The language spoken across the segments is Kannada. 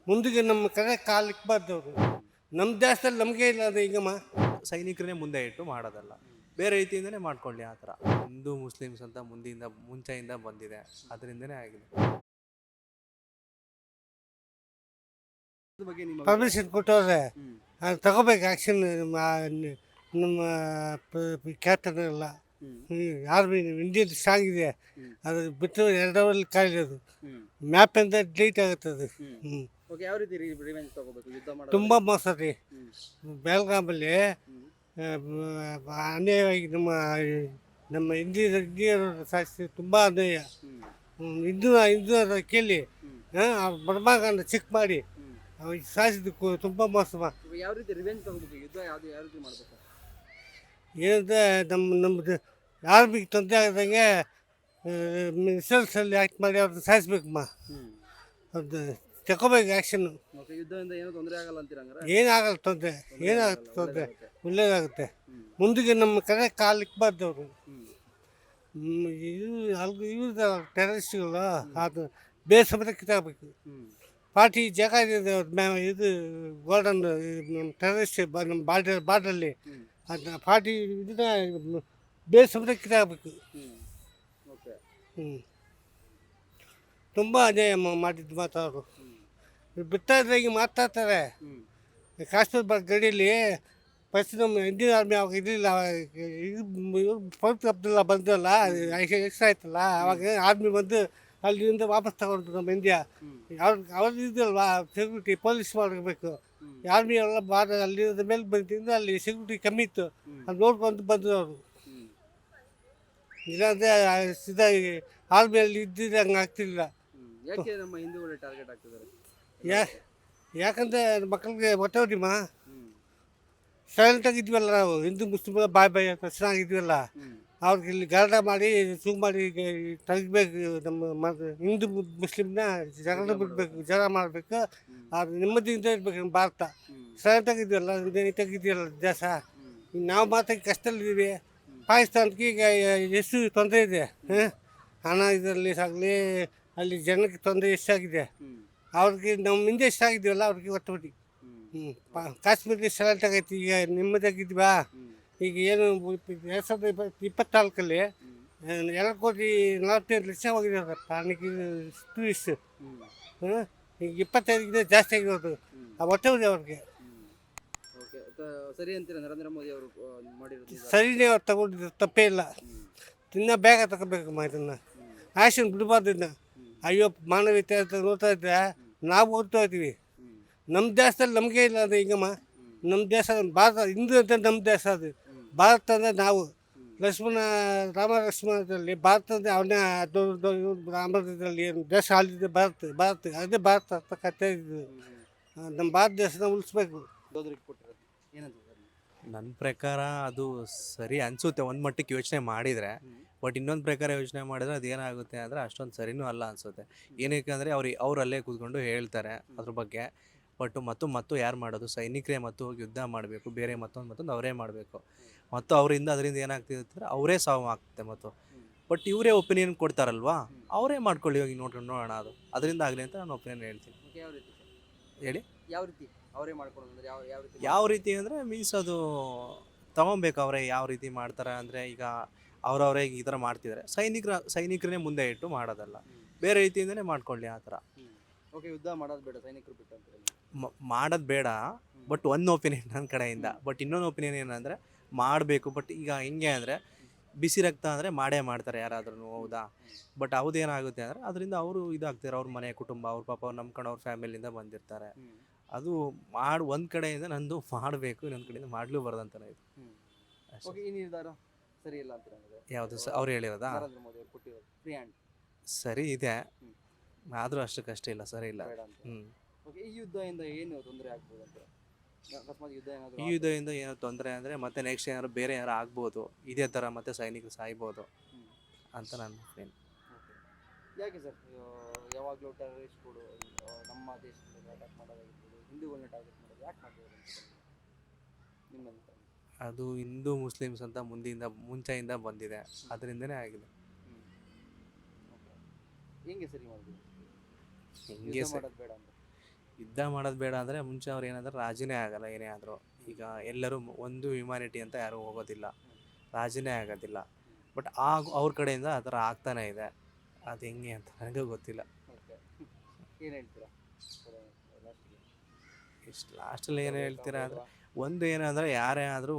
ಮುಂದಿಗೆ ನಮ್ಮ ಕಡೆ ಕಾಲು ಇಕ್ಬಾರ್ದು ಅವರು. ನಮ್ಮ ದೇಶದಲ್ಲಿ ನಮಗೆ ಇಲ್ಲ ಅದು ಈಗಮ್ಮ. ಸೈನಿಕರನ್ನೇ ಮುಂದೆ ಇಟ್ಟು ಮಾಡೋದಲ್ಲ, ಬೇರೆ ರೀತಿಯಿಂದನೇ ಮಾಡ್ಕೊಳ್ಳಿ ಆ ಥರ. ಹಿಂದೂ ಮುಸ್ಲಿಮ್ಸ್ ಅಂತ ಮುಂಚೆಯಿಂದ ಬಂದಿದೆ, ಅದರಿಂದನೇ ಆಗಿದೆ. ಅದ್ರ ಬಗ್ಗೆ ನಿಮ್ಮ ಪರ್ಮಿಷನ್ ಕೊಟ್ಟವ್ರೆ ಹ್ಮ್. ಅದು ತಗೋಬೇಕು ಆ್ಯಕ್ಷನ್. ನಮ್ಮ ಕ್ಯಾಪ್ಟನ್ ಎಲ್ಲ ಹ್ಮ್. ಆರ್ಮಿ ಇಂಡಿಯನ್ ಸ್ಟ್ರಾಂಗ್ ಇದೆ. ಹ್ಮ್. ಅದು ಬಿಟ್ಟು 2 ಅವರಲ್ಲಿ ಕಾಯಿರೋದು ಹ್ಮ್. ಮ್ಯಾಪಿಂದ ಡಿಲೀಟ್ ಆಗುತ್ತೆ ಅದು. ಹ್ಮ್. ಓಕೆ, ಯಾವ ರೀತಿ ರಿವೆಂಜ್ ತಗೋಬೇಕು ಯುದ್ಧ ಮಾಡೋದು? ತುಂಬ ಮೋಸ ರೀ. ಹ್ಮ್. ಬೆಳಗಾಮಲ್ಲಿ ಹ್ಮ್. ಅನ್ಯಾಯವಾಗಿ ನಮ್ಮ ಇಂಡಿಯರು ಸಾಧಿಸಿ ತುಂಬ ಅನ್ಯಾಯ. ಹ್ಮ್. ಹಿಂದೂ ಕೇಳಿ ಹ್ಮ್. ಬಡಮಾಗಂಡ ಚೆಕ್ ಮಾಡಿ ಹ್ಮ್. ಅವ್ರಿಗೆ ಸಾಧಿಸಿದ್ದಕ್ಕೂ ತುಂಬ ಮೋಸ. ಇವಾಗ ಯಾವ ರೀತಿ ರಿವೆಂಜ್ ತಗೋಬೇಕು, ಯುದ್ಧ ಯಾವ ರೀತಿ ಮಾಡಬೇಕು? ಏನಂದರೆ ನಮ್ಮದು ಆರ್ಮಿಗೆ ತೊಂದರೆ ಆಗದಂಗೆ ಮಿಸಲ್ಸಲ್ಲಿ ಆ್ಯಕ್ಟ್ ಮಾಡಿ ಅವ್ರನ್ನ ಸಾಯಿಸ್ಬೇಕಮ್ಮ. ಅದು ತಗೋಬೇಕು ಆ್ಯಕ್ಷನ್ನು. ಓಕೆ, ಯುದ್ಧದಿಂದ ಏನೂ ತೊಂದರೆ ಆಗಲ್ಲ ಅಂತೀರ ಹಂಗಾರೆ? ಏನಾಗಲ್ಲ ತೊಂದರೆ, ಏನಾಗುತ್ತೆ ತೊಂದರೆ, ಒಳ್ಳೇದಾಗುತ್ತೆ. ಮುಂದಿಗೆ ನಮ್ಮ ಕಡೆ ಕಾಲು ಇಕ್ಬಾರ್ದು ಅವರು. ಇವ್ರದ್ದು ಟೆರರಿಸ್ಟ್ಗಳು ಅದು ಬೇರೆ ಸಮೇತ ಕಿತ್ತಾಗಬೇಕು. ಪಾರ್ಟಿ ಜಾಗ ಇದೆ ಇದು ಗೋಲ್ಡನ್ ಟೆರರಿಸ್ಟ್ ನಮ್ಮ ಬಾರ್ಡ್ರಲ್ಲಿ ಅದನ್ನ ಪಾರ್ಟಿ ಇದನ್ನ ಬೇರೆ ಸಮೇತ ಕಿತ್ತಾಗಬೇಕು. ಓಕೆ. ತುಂಬ ಅನ್ಯಾಯ ಮಾಡಿದ್ದು ಮಾತು ಅವರು. ಬಿಟ್ಟಾದ್ರಾಗಿ ಮಾತಾಡ್ತಾರೆ. ಕಾಶ್ಮೀರ ಗಡಿಯಲ್ಲಿ ಫಸ್ಟ್ ನಮ್ಮ ಇಂಡಿಯನ್ ಆರ್ಮಿ ಅವಾಗ ಇರಲಿಲ್ಲ. ಫರೂಕ್ ಅಬ್ದುಲ್ಲಾ ಬಂದಲ್ಲ, ಎಕ್ಸ್ಟ್ರಾ ಆಯ್ತಲ್ಲ, ಅವಾಗ ಆರ್ಮಿ ಬಂದು ಅಲ್ಲಿಂದ ವಾಪಸ್ ತಗೊಂಡ್ರು ನಮ್ಮ ಇಂಡಿಯಾ. ಅವ್ರದ್ದು ಇದಲ್ವಾ ಸೆಕ್ಯೂರಿಟಿ ಪೊಲೀಸ್ ಮಾಡಬೇಕು. ಆರ್ಮಿ ಎಲ್ಲ ಅಲ್ಲಿರೋದ ಮೇಲೆ ಬಂದಿದ್ದು ಅಲ್ಲಿ ಸೆಕ್ಯೂರಿಟಿ ಕಮ್ಮಿ ಇತ್ತು, ಅದು ನೋಡ್ಕೊಂಡು ಬಂದರು ಅವರು. ಇಲ್ಲಾಂದರೆ ಸೀದಾ ಆರ್ಮಿಯಲ್ಲಿ ಇದ್ದಿದ್ರೆ ಹಂಗೆ ಆಗ್ತಿಲ್ಲ. ಯಾಕೆ ನಮ್ಮ ಹಿಂದೂಗಳು ಟಾರ್ಗೆಟ್ ಆಗ್ತಿದ್ದಾರೆ? ಯಾಕಂದರೆ ಮಕ್ಕಳಿಗೆ ಹೊಟ್ಟೆವ್ರಿಮ್ಮ. ಸೈಲೆಂಟಾಗಿ ಇದ್ವಲ್ಲ ನಾವು, ಹಿಂದೂ ಮುಸ್ಲಿಮ್ ಬಾಯ್ ಅಂತ ಚೆನ್ನಾಗಿದ್ವಲ್ಲ. ಅವ್ರಿಗೆ ಇಲ್ಲಿ ಗಲಾಟ ಮಾಡಿ ಶೂ ಮಾಡಿ ತೆಗಿಬೇಕು. ನಮ್ಮ ಹಿಂದೂ ಮುಸ್ಲಿಮ್ನ ಜಗಳ ಬಿಡಬೇಕು, ಜಗಳ ಮಾಡಬೇಕು. ಅದು ನೆಮ್ಮದಿಯಿಂದ ಇರ್ಬೇಕು ನಮ್ಮ ಭಾರತ. ಸೈಲೆಂಟಾಗಿದ್ವಲ್ಲ, ನೀಟಾಗಿದೆಯಲ್ಲ ದೇಶ. ಈಗ ನಾವು ಮಾತ್ರ ಕಷ್ಟದಲ್ಲಿದ್ದೀವಿ. ಪಾಕಿಸ್ತಾನಕ್ಕೆ ಈಗ ಎಷ್ಟು ತೊಂದರೆ ಇದೆ. ಹಣ ಇದರಲ್ಲಿ ಆಗಲಿ ಅಲ್ಲಿ ಜನಕ್ಕೆ ತೊಂದರೆ ಎಷ್ಟಾಗಿದೆ. ಅವ್ರಿಗೆ ನಮ್ಮ ಹಿಂದೆ ಎಷ್ಟಾಗಿದ್ದೀವಲ್ಲ ಅವ್ರಿಗೆ ಒಟ್ಟು ಕಾಶ್ಮೀರದಲ್ಲಿ ಸೆಲೆಕ್ಟ್ ಆಗೈತಿ. ಈಗ ನೆಮ್ಮದಿಯಾಗಿದ್ವಾ. ಈಗ ಏನು 2024 2,40,00,000 ಹೋಗಿದ್ದಾರೆ ಪ್ರಾಣಿಗೆ ಟೂರಿಸ್ಟ್. ಈಗ 25 ಜಾಸ್ತಿ ಆಗಿರೋದು ಆ ಹೊಟ್ಟೆವ್ರಿ ಅವ್ರಿಗೆ. ಓಕೆ, ಸರಿ ಅಂತೀರ ನರೇಂದ್ರ ಮೋದಿ ಅವರು ಮಾಡಿರೋದು? ಸರಿನೇ ಅವ್ರು ತಗೊಂಡಿದ್ದು ತಪ್ಪೇ ಇಲ್ಲ. ಇನ್ನು ಬೇಗ ತಗೋಬೇಕಮ್ಮ ಇದನ್ನು. ಆ್ಯಕ್ಷನ್ ಬಿಡಬಾರ್ದು ಇದನ್ನ. ಅಯ್ಯೋ ಮಾನವೀಯತೆ ಅಂತ ನೋಡ್ತಾ ಇದ್ದರೆ ನಾವು ಓದ್ತಾ ಇದ್ದೀವಿ. ನಮ್ಮ ದೇಶದಲ್ಲಿ ನಮಗೆ ಇಲ್ಲ ಅದು ಈಗಮ್ಮ. ನಮ್ಮ ದೇಶ ಭಾರತ, ಹಿಂದೂ ಅಂತ ನಮ್ಮ ದೇಶ ಅದು. ಭಾರತ ಅಂದರೆ ನಾವು ರಾಮ ಲಕ್ಷ್ಮಣದಲ್ಲಿ ಭಾರತದ ಅವನೇ ರಾಮದಲ್ಲಿ ದೇಶ ಆಳಿದೆ ಭಾರತ ಅದೇ ಭಾರತ ಅಂತ ಕಥೆ ಇದು. ನಮ್ಮ ಭಾರತ ದೇಶನ ಉಳಿಸ್ಬೇಕು. ನನ್ನ ಪ್ರಕಾರ ಅದು ಸರಿ ಅನಿಸುತ್ತೆ ಒಂದು ಮಟ್ಟಕ್ಕೆ ಯೋಚನೆ ಮಾಡಿದರೆ. ಬಟ್ ಇನ್ನೊಂದು ಪ್ರಕಾರ ಯೋಚನೆ ಮಾಡಿದ್ರೆ ಅದೇನಾಗುತ್ತೆ ಅಂದರೆ ಅಷ್ಟೊಂದು ಸರಿನೂ ಅಲ್ಲ ಅನಿಸುತ್ತೆ. ಏನಕ್ಕೆ ಅಂದರೆ ಅವ್ರು ಅಲ್ಲೇ ಕೂತ್ಕೊಂಡು ಹೇಳ್ತಾರೆ ಅದ್ರ ಬಗ್ಗೆ. ಬಟ್ ಮತ್ತು ಯಾರು ಮಾಡೋದು? ಸೈನಿಕರೇ ಮತ್ತು ಹೋಗಿ ಯುದ್ಧ ಮಾಡಬೇಕು, ಬೇರೆ ಮತ್ತೊಂದು ಅವರೇ ಮಾಡಬೇಕು. ಮತ್ತು ಅದರಿಂದ ಏನಾಗ್ತಿದೆ ಅಂದರೆ ಅವರೇ ಸಾವು ಆಗ್ತದೆ. ಬಟ್ ಇವರೇ ಒಪಿನಿಯನ್ ಕೊಡ್ತಾರಲ್ವಾ, ಅವರೇ ಮಾಡ್ಕೊಳ್ಳಿ, ಹೋಗಿ ನೋಡ್ಕೊಂಡು ನೋಡೋಣ ಅದು ಅದರಿಂದ ಆಗಲಿ ಅಂತ ನಾನು ಒಪಿನಿಯನ್ ಹೇಳ್ತೀನಿ. ಯಾವ ರೀತಿ ಹೇಳಿ, ಯಾವ ರೀತಿ ಅವರೇ ಮಾಡ್ಕೊಳ್ಳೋದು ಅಂದ್ರೆ ಯಾವ ರೀತಿ? ಯಾವ ರೀತಿ ಅಂದರೆ ಮೀನ್ಸ್ ಅದು ತಗೊಬೇಕು. ಅವರೇ ಯಾವ ರೀತಿ ಮಾಡ್ತಾರೆ ಅಂದರೆ, ಈಗ ಅವರವರೇ ಈ ಥರ ಮಾಡ್ತಿದ್ದಾರೆ. ಸೈನಿಕರನ್ನೇ ಮುಂದೆ ಇಟ್ಟು ಮಾಡೋದಲ್ಲ, ಬೇರೆ ರೀತಿಯಿಂದನೇ ಮಾಡ್ಕೊಳ್ಳಿ ಆ ಥರ. ಓಕೆ, ಯುದ್ಧ ಮಾಡೋದು ಬೇಡ, ಸೈನಿಕರು ಬಿಟ್ಟು ಅಂತ ಮಾಡೋದು ಬೇಡ. ಬಟ್ ಒಂದು ಒಪಿನಿಯನ್ ನನ್ನ ಕಡೆಯಿಂದ. ಬಟ್ ಇನ್ನೊಂದು ಒಪಿನಿಯನ್ ಏನಂದರೆ ಮಾಡಬೇಕು. ಬಟ್ ಈಗ ಹೆಂಗೆ ಅಂದರೆ ಬಿಸಿ ರಕ್ತ ಅಂದರೆ ಮಾಡೇ ಮಾಡ್ತಾರೆ ಯಾರಾದ್ರೂ, ಹೌದಾ? ಬಟ್ ಏನಾಗುತ್ತೆ ಅಂದರೆ ಅದರಿಂದ ಅವರು ಇದಾಗ್ತಾರೆ. ಅವ್ರ ಮನೆ ಕುಟುಂಬ, ಅವ್ರ ಪಾಪ ಅವ್ರು ನಂಬ್ಕೊಂಡು ಅವ್ರ ಫ್ಯಾಮಿಲಿಯಿಂದ ಬಂದಿರ್ತಾರೆ. ಅದು ಒಂದು ಕಡೆಯಿಂದ ನಂದು ಮಾಡಬೇಕು, ಇನ್ನೊಂದು ಕಡೆಯಿಂದ ಮಾಡಲೂಬಾರ್ದು ಅಂತಲೇ ಇದು. ಓಕೆ, ಈ ನಿರ್ಧಾರ ಸರಿ ಇಲ್ಲ ಅಂತೀರ? ಯಾವುದು ಅವ್ರು ಹೇಳಿರೋದಾ? ನರೇಂದ್ರ ಮೋದಿ ಅವರು ಕೊಟ್ಟಿರೋದು ಫ್ರೀ ಹ್ಯಾಂಡ್ ಸರಿ ಇದೆ, ಆದರೂ ಅಷ್ಟಕ್ಕಷ್ಟೇ ಇಲ್ಲ, ಸರಿ ಇಲ್ಲ. ಓಕೆ, ಈ ಯುದ್ಧದಿಂದ ಏನು ತೊಂದರೆ ಆಗ್ಬೋದು ಅಂತೀರ? ಅಕಸ್ಮಾತ್ ಈ ಯುದ್ಧದಿಂದ ಏನೋ ತೊಂದರೆ ಅಂದರೆ ಮತ್ತೆ ನೆಕ್ಸ್ಟ್ ಏನಾದ್ರು ಬೇರೆ ಏನಾರು ಆಗ್ಬೋದು, ಇದೇ ಥರ ಮತ್ತೆ ಸೈನಿಕರು ಸಾಯ್ಬೋದು ಅಂತ ನನ್ನ ಫ್ರೆಂಡ್. ಯಾಕೆ ಸರ್ ಯಾವಾಗಲೂ ಟೆರರಿಸ್ಟ್ಗಳು ನಮ್ಮ ದೇಶದಲ್ಲಿ ಅಟ್ಯಾಕ್ ಮಾಡೋದಾಗಿರ್ಬೋದು, ಹಿಂದೂಗಳನ್ನ ಟಾರ್ಗೆಟ್ ಮಾಡೋದು ಯಾಕೆ ಮಾಡ್ಬೋದು ನಿಮ್ಮಂತ? ಅದು ಹಿಂದೂ ಮುಸ್ಲಿಮ್ಸ್ ಅಂತ ಮುಂಚೆಯಿಂದ ಬಂದಿದೆ, ಅದರಿಂದನೇ ಆಗಿದೆ. ಹೆಂಗೆ ಸರಿ ಮಾಡ್ಬೋದು? ಹೆಂಗೆ ಮಾಡೋದು ಬೇಡ ಅಂತ ಯುದ್ಧ ಮಾಡೋದು ಬೇಡ ಅಂದರೆ ಮುಂಚೆ ಅವ್ರು ಏನಾದರೂ ರಾಜಿನೇ ಆಗಲ್ಲ ಏನೇ ಆದರೂ. ಈಗ ಎಲ್ಲರೂ ಒಂದು ಹ್ಯುಮ್ಯಾನಿಟಿ ಅಂತ ಯಾರೂ ಹೋಗೋದಿಲ್ಲ, ರಾಜಿನೇ ಆಗೋದಿಲ್ಲ. ಬಟ್ ಅವ್ರ ಕಡೆಯಿಂದ ಆ ಥರ ಆಗ್ತಾನೆ ಇದೆ. ಅದು ಹೆಂಗೆ ಅಂತ ನನಗೂ ಗೊತ್ತಿಲ್ಲ. ಓಕೆ, ಏನು ಹೇಳ್ತೀರಾ ಲಾಸ್ಟಿಗೆ? ಇಷ್ಟು ಲಾಸ್ಟಲ್ಲಿ ಏನು ಹೇಳ್ತೀರಾ ಅಂದರೆ, ಒಂದು ಏನಂದರೆ ಯಾರೇ ಆದರೂ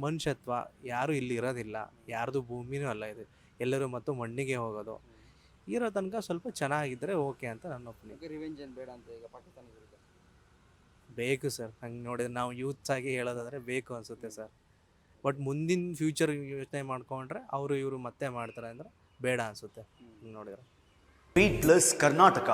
ಮನುಷ್ಯತ್ವ ಯಾರೂ ಇಲ್ಲಿ ಇರೋದಿಲ್ಲ, ಯಾರ್ದು ಭೂಮಿನೂ ಅಲ್ಲ ಇದು, ಎಲ್ಲರೂ ಮತ್ತು ಮಣ್ಣಿಗೆ ಹೋಗೋದು. ಇರೋ ತನಕ ಸ್ವಲ್ಪ ಚೆನ್ನಾಗಿದ್ದರೆ ಓಕೆ ಅಂತ ನನ್ನ ಒಪಿನಿಯನ್. ಈಗ ರಿವೆಂಜ್ ಏನು ಬೇಡ ಅಂತ ಈಗ ಪಾಕಿಸ್ತಾನ ವಿರುದ್ಧ? ಬೇಕು ಸರ್, ಹಂಗೆ ನೋಡಿದ್ರೆ ನಾವು ಯೂತ್ಸ್ ಆಗಿ ಹೇಳೋದಾದರೆ ಬೇಕು ಅನಿಸುತ್ತೆ ಸರ್. ಬಟ್ ಮುಂದಿನ ಫ್ಯೂಚರ್ ಯೋಚನೆ ಮಾಡ್ಕೊಂಡ್ರೆ ಅವರು ಇವರು ಮತ್ತೆ ಮಾಡ್ತಾರೆ ಅಂದರೆ ಬೇಡ ಅನಿಸುತ್ತೆ ನೋಡಿದ್ರೆ. Beat plus Karnataka.